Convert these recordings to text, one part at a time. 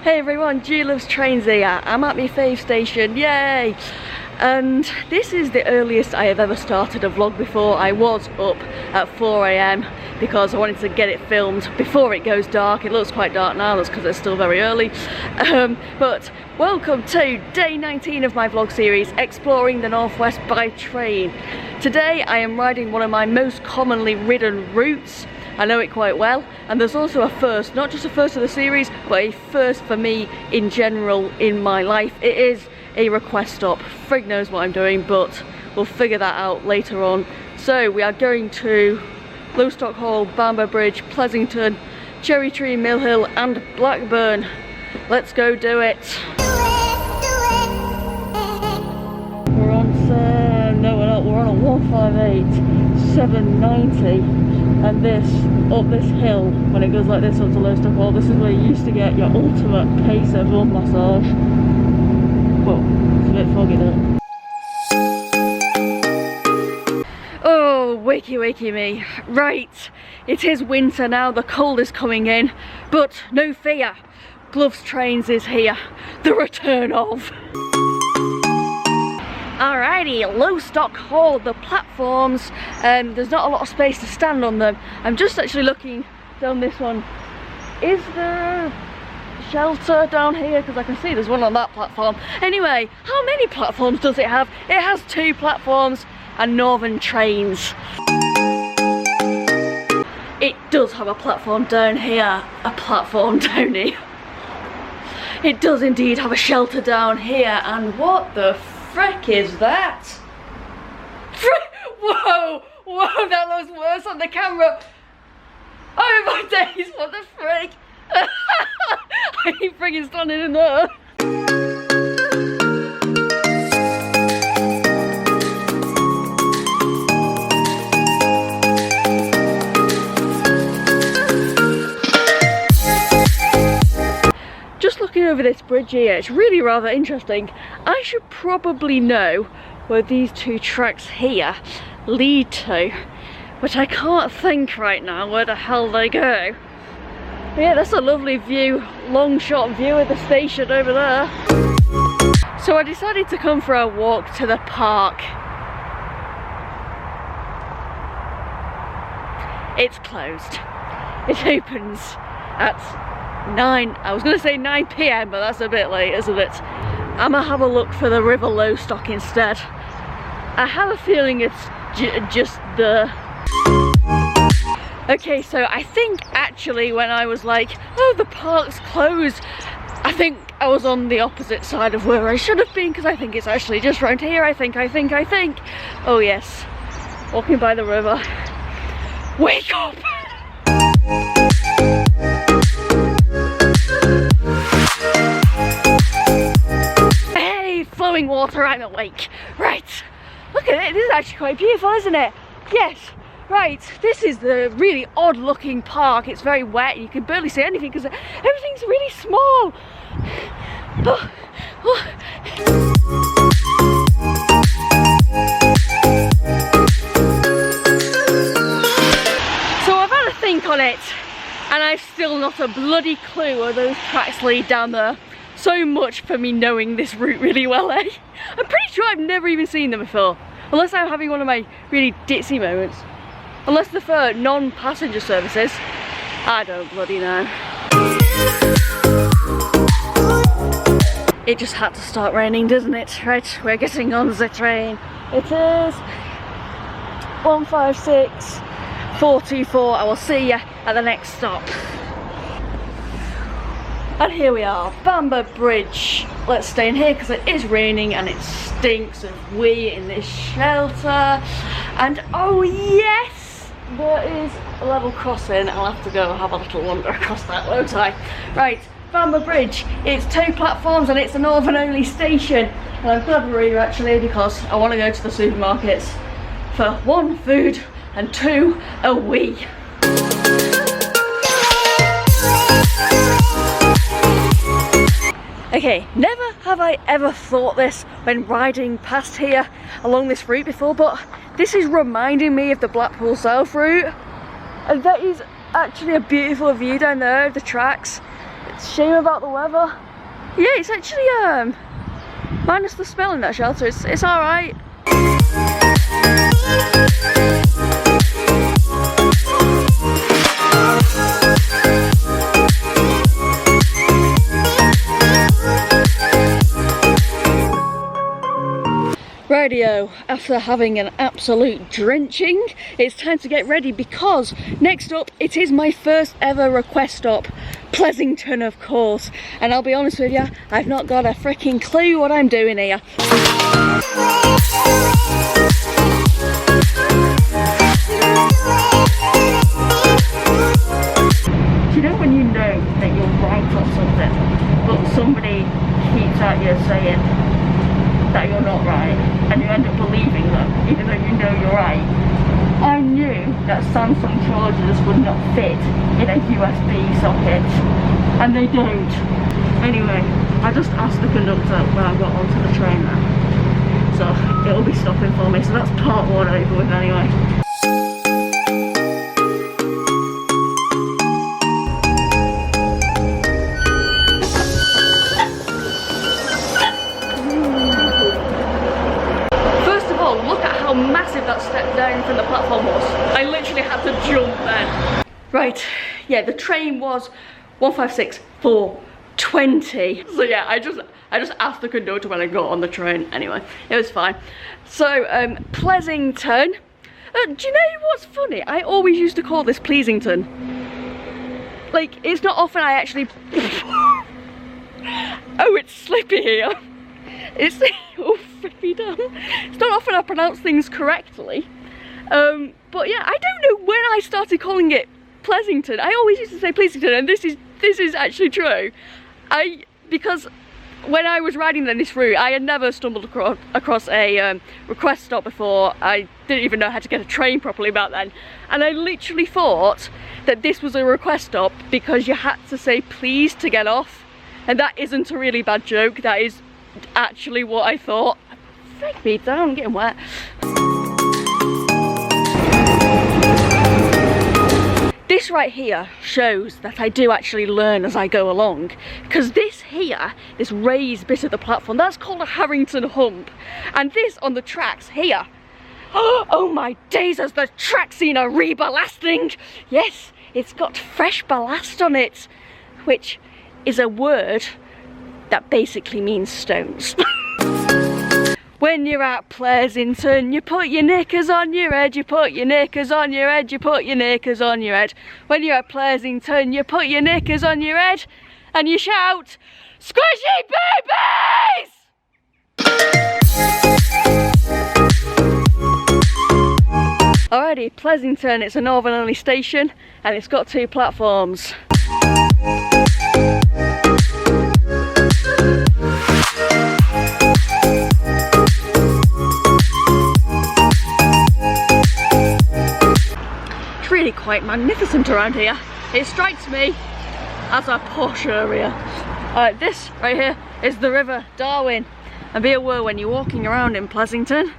Hey everyone, G loves trains here. I'm at my fave station, yay! And this is the earliest I have ever started a vlog before. I was up at 4 AM because I wanted to get it filmed before it goes dark. It looks quite dark now, that's because it's still very early. But welcome to day 19 of my vlog series, Exploring the Northwest by Train. Today I am riding one of my most commonly ridden routes. I know it quite well, and there's also a first, not just a first of the series, but a first for me in general in my life. It is a request stop. Frig knows what I'm doing, but we'll figure that out later on. So we are going to Lostock Hall, Bamber Bridge, Pleasington, Cherry Tree, Mill Hill and Blackburn. Let's go do it. We're on, no we're not, we're on a 158, 790. And this, up this hill, when it goes like this onto Lostock Hall, this is where you used to get your ultimate pacer bum massage. Whoa, it's a bit foggy there. Oh, wakey me. Right, it is winter now, the cold is coming in, but no fear, Gloves Trains is here, the return of. Alrighty, Lostock Hall, the platforms, there's not a lot of space to stand on them. I'm just actually looking down this one. Is there a shelter down here? Because I can see there's one on that platform. Anyway, how many platforms does it have? It has 2 platforms and Northern Trains. It does have a platform down here, a platform down here. It does indeed have a shelter down here, and what the frick is that? Whoa, whoa, that looks worse on the camera. Oh my days, what the frick? I ain't friggin' standing in there. Just looking over this bridge here, it's really rather interesting. I should probably know where these 2 tracks here lead to, but I can't think right now where the hell they go. Yeah, that's a lovely view, long shot view of the station over there. So I decided to come for a walk to the park. It's closed. It opens at 9, I was going to say 9 PM, but that's a bit late, isn't it? I'm gonna have a look for the River Lostock instead. I have a feeling it's just the... Okay, so I think actually when I was like, oh, the park's closed, I think I was on the opposite side of where I should have been, because I think it's actually just round here, I think. Oh yes, walking by the river. Wake up! Flowing water, I'm awake. Right, look at it, this is actually quite beautiful, isn't it? Yes, right, this is the really odd looking park. It's very wet, you can barely see anything because everything's really small. Oh, oh. So I've had a think on it, and I've still not a bloody clue where those tracks lead down there. So much for me knowing this route really well, eh? I'm pretty sure I've never even seen them before. Unless I'm having one of my really ditzy moments. Unless they're for non-passenger services. I don't bloody know. It just had to start raining, doesn't it? Right, we're getting on the train. It is 156 424. I will see you at the next stop. And here we are, Bamber Bridge. Let's stay in here because it is raining and it stinks of wee in this shelter. And oh yes, there is a level crossing. I'll have to go have a little wander across that, won't I? Right, Bamber Bridge. It's 2 platforms and it's a northern only station. And I'm clever here actually because I want to go to the supermarkets for 1, food, and 2, a wee. Okay, never have I ever thought this when riding past here along this route before, but this is reminding me of the Blackpool South route. And that is actually a beautiful view down there of the tracks. shame about the weather. Yeah, it's actually minus the smell in that shelter. It's all right. Radio, after having an absolute drenching, it's time to get ready because next up it is my first ever request stop, Pleasington of course, and I'll be honest with you, I've not got a freaking clue what I'm doing here. Do you know when you know that you're right or something, but somebody keeps at you saying that you're not right, and you end up believing them, even though you know you're right? I knew that Samsung chargers would not fit in a USB socket, and they don't. Anyway, I just asked the conductor when I got onto the train now, so it'll be stopping for me, so that's part one over with anyway. Massive that step down from the platform was. I literally had to jump then. Right, yeah, the train was 156-420. So yeah, I just asked the conductor when I got on the train. Anyway, it was fine. So Pleasington. Do you know what's funny? I always used to call this Pleasington. Like, it's not often I actually oh, it's slippy here. It's oh freaking damn. It's not often I pronounce things correctly. But yeah, I don't know when I started calling it Pleasington. I always used to say Pleasington, and this is actually true. Because when I was riding down this route, I had never stumbled across a request stop before. I didn't even know how to get a train properly back then, and I literally thought that this was a request stop because you had to say please to get off, and that isn't a really bad joke. That is actually what I thought. Freak me down, I'm getting wet. This right here shows that I do actually learn as I go along, because this here, this raised bit of the platform, that's called a Harrington Hump, and this on the tracks here, oh my days, has the track seen a re-ballasting? Yes, it's got fresh ballast on it, which is a word that basically means stones. When you're at Pleasington, you put your knickers on your head, you put your knickers on your head, you put your knickers on your head. When you're at Pleasington, you put your knickers on your head, and you shout, "Squishy babies!" Alrighty, Pleasington, it's a northern only station, and it's got 2 platforms. Really quite magnificent around here. It strikes me as a posh area. This right here is the River Darwin, and be aware when you're walking around in Pleasington,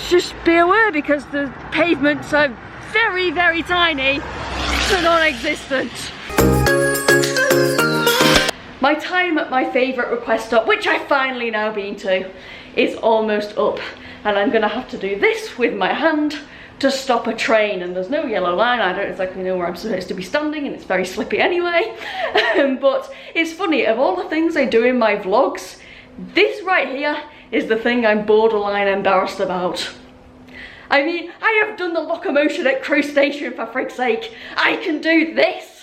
just be aware because the pavements are very, very tiny to non-existent. My time at my favourite request stop, which I've finally now been to, is almost up, and I'm gonna have to do this with my hand to stop a train, and there's no yellow line. I don't exactly know where I'm supposed to be standing, and it's very slippy anyway. But it's funny, of all the things I do in my vlogs, this right here is the thing I'm borderline embarrassed about. I mean, I have done the locomotion at Crewe Station, for frig's sake. I can do this.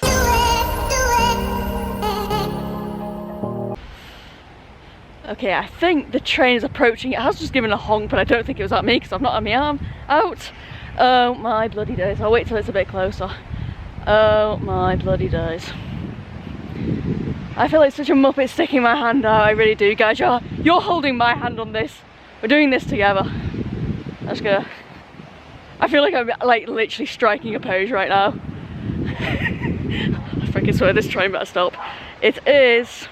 Okay, I think the train is approaching. It has just given a honk, but I don't think it was at me because I've not had my arm out. Oh my bloody days. I'll wait till it's a bit closer. Oh my bloody days. I feel like such a muppet sticking my hand out. I really do, guys. You're holding my hand on this. We're doing this together. Let's go. I feel like I'm like literally striking a pose right now. I freaking swear this train better stop. It is.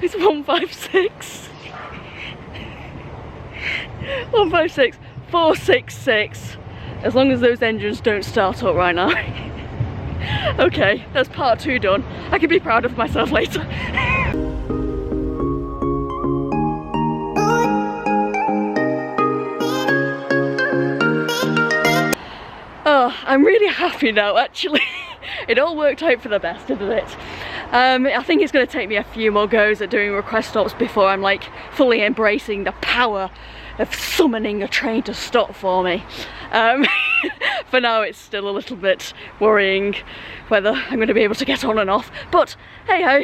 It's 156. 156 466. As long as those engines don't start up right now. Okay, that's part 2 done. I can be proud of myself later. Oh, I'm really happy now, actually. It all worked out for the best, didn't it? I think it's going to take me a few more goes at doing request stops before I'm like fully embracing the power of summoning a train to stop for me. For now it's still a little bit worrying whether I'm going to be able to get on and off, but hey ho,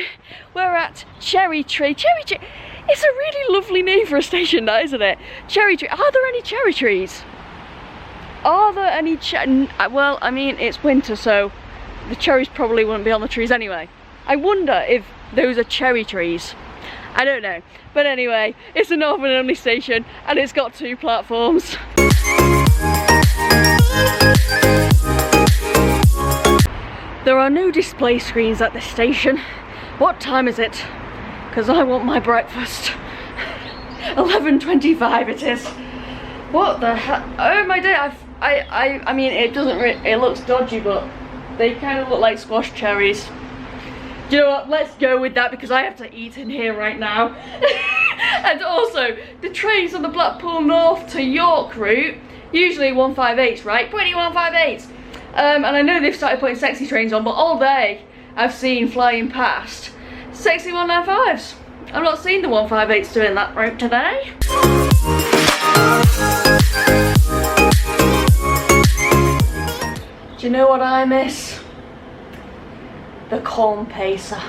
we're at Cherry Tree. Cherry Tree, it's a really lovely name for a station, that, isn't it? Cherry Tree. Are there any cherry trees? Are there any well, I mean, it's winter, so the cherries probably wouldn't be on the trees anyway. I wonder if those are cherry trees. I don't know. But anyway, it's a Northern only station and it's got 2 platforms. There are no display screens at this station. What time is it? Because I want my breakfast. 11:25 it is. What the hell? Oh my day, I mean, it doesn't it looks dodgy, but they kind of look like squash cherries. Do you know what? Let's go with that because I have to eat in here right now. And also, the trains on the Blackpool North to York route, usually 158s, right? 158s. And I know they've started putting sexy trains on, but all day I've seen flying past sexy 195s. I've not seen the 158s doing that route today. Do you know what I miss? The corn pacer.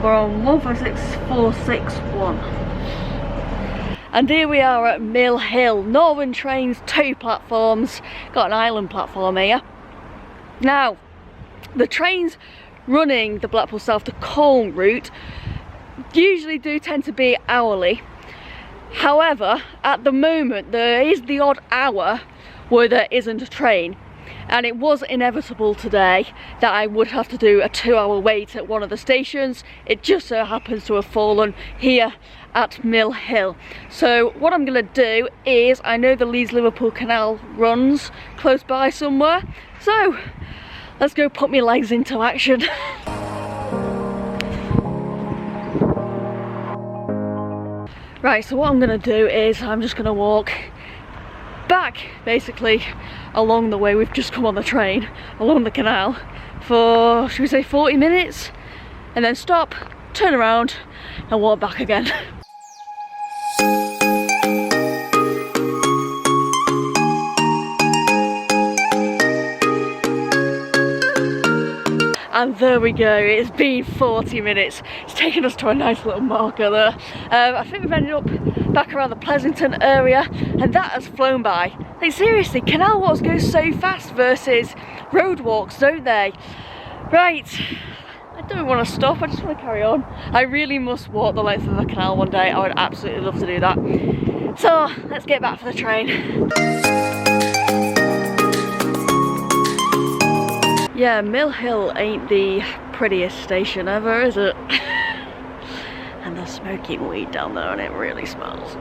We're on 156461. And here we are at Mill Hill. Northern trains, 2 platforms. Got an island platform here. Now, the trains running the Blackpool South to Colne route usually do tend to be hourly. However, at the moment there is the odd hour where there isn't a train. And it was inevitable today that I would have to do a 2-hour wait at one of the stations. It just so happens to have fallen here at Mill Hill. So what I'm going to do is, I know the Leeds-Liverpool canal runs close by somewhere, so let's go put my legs into action. Right, so what I'm going to do is I'm just going to walk back basically along the way we've just come on the train, along the canal for, should we say, 40 minutes, and then stop, turn around and walk back again. And there we go, it's been 40 minutes. It's taken us to a nice little marker there. I think we've ended up back around the Pleasington area, and that has flown by. Like seriously, canal walks go so fast versus road walks, don't they? Right, I don't want to stop, I just want to carry on. I really must walk the length of the canal one day. I would absolutely love to do that. So, let's get back for the train. Yeah, Mill Hill ain't the prettiest station ever, is it? And they're smoking weed down there and it really smells.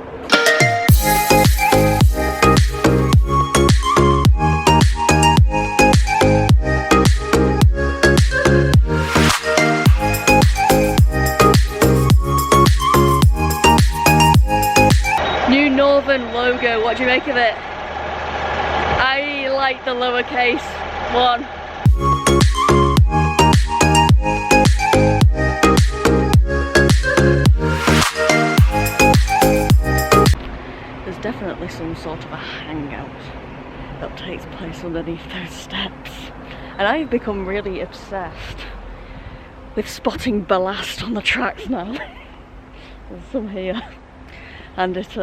New Northern logo, what do you make of it? I like the lowercase one. Definitely some sort of a hangout that takes place underneath those steps, and I've become really obsessed with spotting ballast on the tracks now. There's some here, and it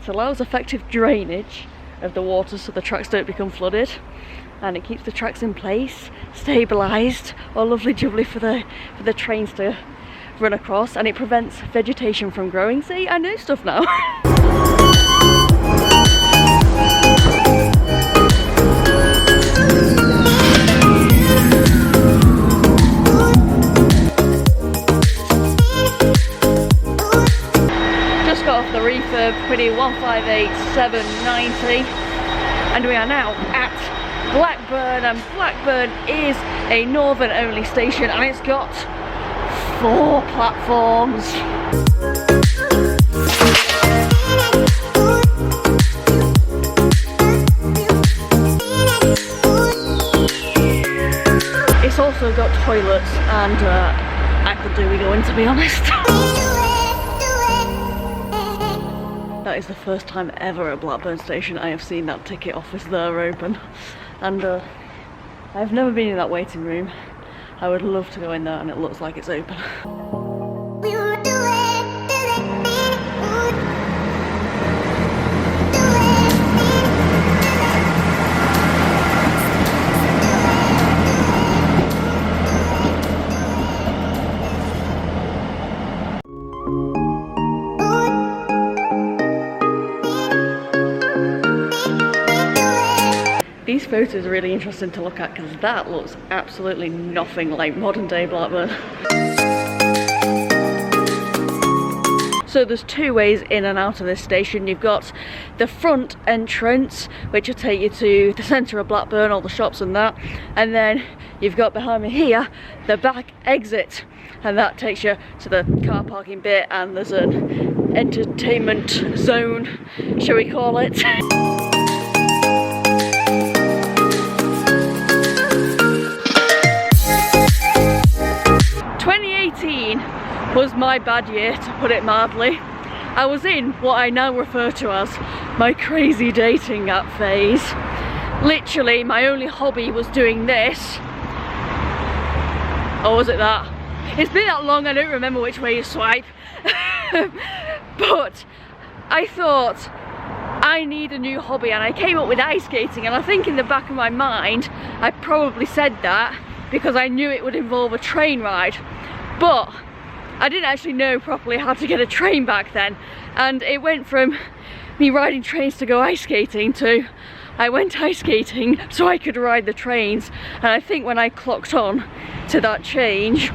allows effective drainage of the water so the tracks don't become flooded, and it keeps the tracks in place, stabilised, all lovely jubbly for the trains to run across, and it prevents vegetation from growing. See, I know stuff now. Just got off the refurb, pretty 158,790, and we are now at Blackburn, and Blackburn is a northern only station, and it's got 4 platforms. It's also got toilets, and I could do with going, to be honest. That is the first time ever at Blackburn Station I have seen that ticket office there open, and I've never been in that waiting room. I would love to go in there, and it looks like it's open. These photos are really interesting to look at because that looks absolutely nothing like modern day Blackburn. So there's 2 ways in and out of this station. You've got the front entrance, which will take you to the centre of Blackburn, all the shops and that, and then you've got behind me here the back exit, and that takes you to the car parking bit, and there's an entertainment zone, shall we call it. 2018 was my bad year, to put it mildly. I was in what I now refer to as my crazy dating app phase. Literally, my only hobby was doing this. Or was it that? It's been that long, I don't remember which way you swipe. But I thought, I need a new hobby, and I came up with ice skating, and I think in the back of my mind I probably said that because I knew it would involve a train ride, but I didn't actually know properly how to get a train back then, and it went from me riding trains to go ice skating to I went ice skating so I could ride the trains. And I think when I clocked on to that change,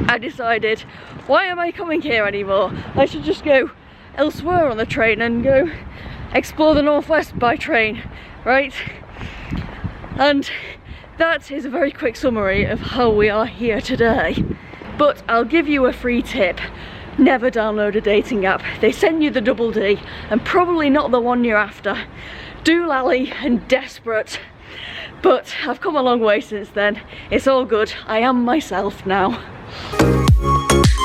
I decided, why am I coming here anymore? I should just go elsewhere on the train and go explore the northwest by train, right? And that is a very quick summary of how we are here today. But I'll give you a free tip. Never download a dating app. They send you the double D, and probably not the one you're after. Doolally and desperate. But I've come a long way since then. It's all good. I am myself now.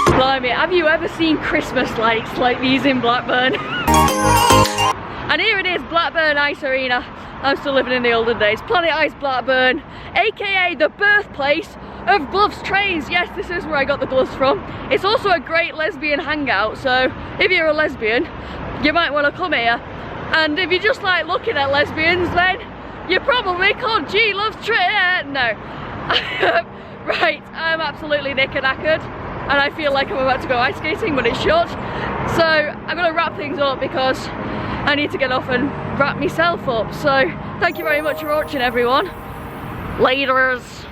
Blimey, have you ever seen Christmas lights like these in Blackburn? And here it is, Blackburn Ice Arena. I'm still living in the olden days. Planet Ice Blackburn, aka the birthplace of gloves trains. Yes, this is where I got the gloves from. It's also a great lesbian hangout, so if you're a lesbian, you might want to come here. And if you just like looking at lesbians, then you're probably called G Loves Train. No. Right, I'm absolutely knickered, and I feel like I'm about to go ice skating, but it's short. So I'm going to wrap things up because I need to get off and wrap myself up. So thank you very much for watching, everyone. Laters.